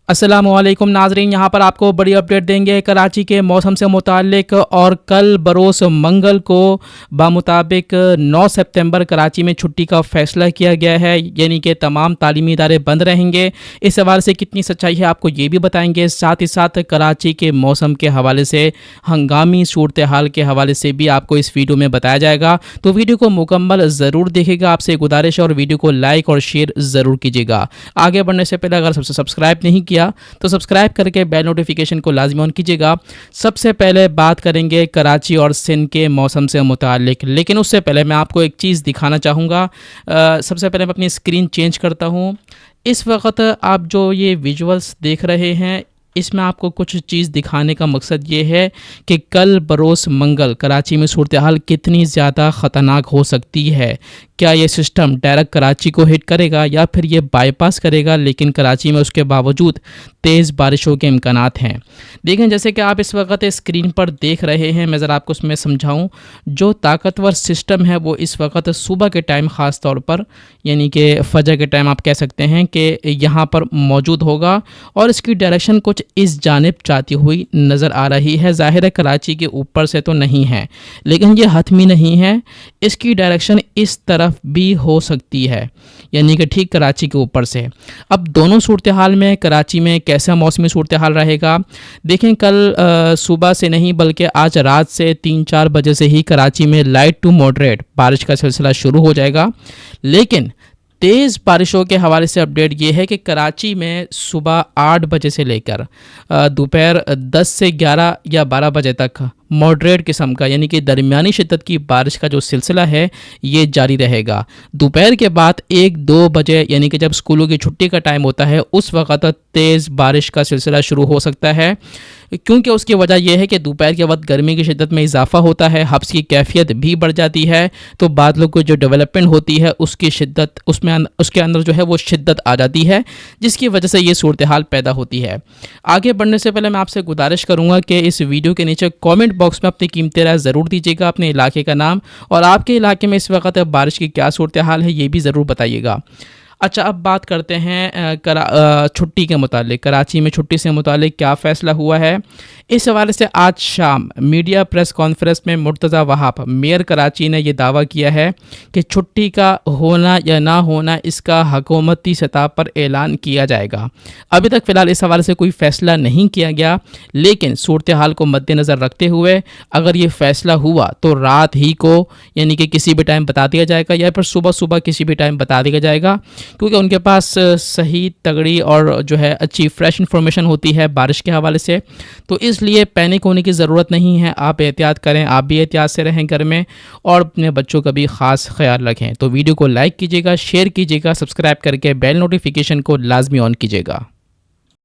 अस्सलामु अलैकुम नाज़रीन, यहाँ पर आपको बड़ी अपडेट देंगे कराची के मौसम से मुताल्लिक। और कल बरोज़ मंगल को बामुताबिक 9 सितंबर कराची में छुट्टी का फ़ैसला किया गया है, यानी कि तमाम तालीमी इदारे बंद रहेंगे। इस हवाले से कितनी सच्चाई है आपको ये भी बताएंगे। साथ ही साथ कराची के मौसम के हवाले से, हंगामी सूरत हाल के हवाले से भी आपको इस वीडियो में बताया जाएगा। तो वीडियो को मुकम्मल ज़रूर देखिएगा, आपसे गुजारिश है, और वीडियो को लाइक और शेयर ज़रूर कीजिएगा। आगे बढ़ने से पहले अगर सबसे सब्सक्राइब नहीं किया तो सब्सक्राइब करके बेल नोटिफिकेशन को लाजमी ऑन कीजिएगा। सबसे पहले बात करेंगे कराची और सिंध के मौसम से मुताल्लिक, लेकिन उससे पहले मैं आपको एक चीज़ दिखाना चाहूँगा। सबसे पहले मैं अपनी स्क्रीन चेंज करता हूँ। इस वक्त आप जो ये विजुअल्स देख रहे हैं, इसमें आपको कुछ चीज़ दिखाने का मकसद ये है कि कल बरोज़ मंगल कराची में सूरत हाल कितनी ज़्यादा ख़तरनाक हो सकती है। क्या ये सिस्टम डायरेक्ट कराची को हिट करेगा या फिर ये बाईपास करेगा, लेकिन कराची में उसके बावजूद तेज़ बारिशों के इम्कानात हैं। देखें, जैसे कि आप इस वक्त स्क्रीन पर देख रहे हैं, मैं ज़रा आपको उसमें समझाऊं। जो ताकतवर सिस्टम है वो इस वक्त सुबह के टाइम ख़ास तौर पर, यानी कि फजर के टाइम आप कह सकते हैं कि यहाँ पर मौजूद होगा, और इसकी डायरेक्शन कुछ इस जानिब जाती हुई नज़र आ रही है। ज़ाहिर है कराची के ऊपर से तो नहीं है, लेकिन ये हतमी नहीं है। इसकी डायरेक्शन इस तरफ भी हो सकती है, यानी कि ठीक कराची के ऊपर से। अब दोनों सूरत हाल में कराची में कैसा मौसमी सूरत हाल रहेगा, देखें। कल सुबह से नहीं बल्कि आज रात से 3-4 बजे से ही कराची में लाइट टू मॉडरेट बारिश का सिलसिला शुरू हो जाएगा। लेकिन तेज़ बारिशों के हवाले से अपडेट ये है कि कराची में सुबह 8 बजे से लेकर दोपहर 10 से 11 या 12 बजे तक मॉडरेट किस्म का, यानी कि दरमियानी शिद्दत की बारिश का जो सिलसिला है ये जारी रहेगा। दोपहर के बाद 1-2 बजे, यानी कि जब स्कूलों की छुट्टी का टाइम होता है, उस वक्त तेज़ बारिश का सिलसिला शुरू हो सकता है, क्योंकि उसकी वजह यह है कि दोपहर के वक्त गर्मी की शिद्दत में इजाफा होता है, हब्स की कैफियत भी बढ़ जाती है, तो बादलों की जो डेवलपमेंट होती है उसकी शिद्दत, उसके अंदर जो है वो शिद्दत आ जाती है, जिसकी वजह से ये सूरत हाल पैदा होती है। आगे बढ़ने से पहले मैं आपसे गुजारिश करूँगा कि इस वीडियो के नीचे कॉमेंट बॉक्स में अपनी कीमती राय ज़रूर दीजिएगा, अपने इलाके का नाम, और आपके इलाके में इस वक्त बारिश की क्या सूरत हाल है ये भी ज़रूर बताइएगा। अच्छा, अब बात करते हैं छुट्टी के मुतालिक। कराची में छुट्टी से मुतालिक क्या फ़ैसला हुआ है, इस हवाले से आज शाम मीडिया प्रेस कॉन्फ्रेंस में मुर्तज़ा वहाब मेयर कराची ने यह दावा किया है कि छुट्टी का होना या ना होना इसका हुकूमती सतह पर ऐलान किया जाएगा। अभी तक फ़िलहाल इस हवाले से कोई फ़ैसला नहीं किया गया, लेकिन सूरत हाल को मद्देनज़र रखते हुए अगर ये फ़ैसला हुआ तो रात ही को, यानी कि किसी भी टाइम बता दिया जाएगा, या फिर सुबह सुबह किसी भी टाइम बता दिया जाएगा, क्योंकि उनके पास सही तगड़ी और जो है अच्छी फ्रेश इन्फॉर्मेशन होती है बारिश के हवाले से। तो इसलिए पैनिक होने की ज़रूरत नहीं है। आप एहतियात करें, आप भी एहतियात से रहें घर में, और अपने बच्चों का भी ख़ास ख्याल रखें। तो वीडियो को लाइक कीजिएगा, शेयर कीजिएगा, सब्सक्राइब करके बेल नोटिफिकेशन को लाजमी ऑन कीजिएगा।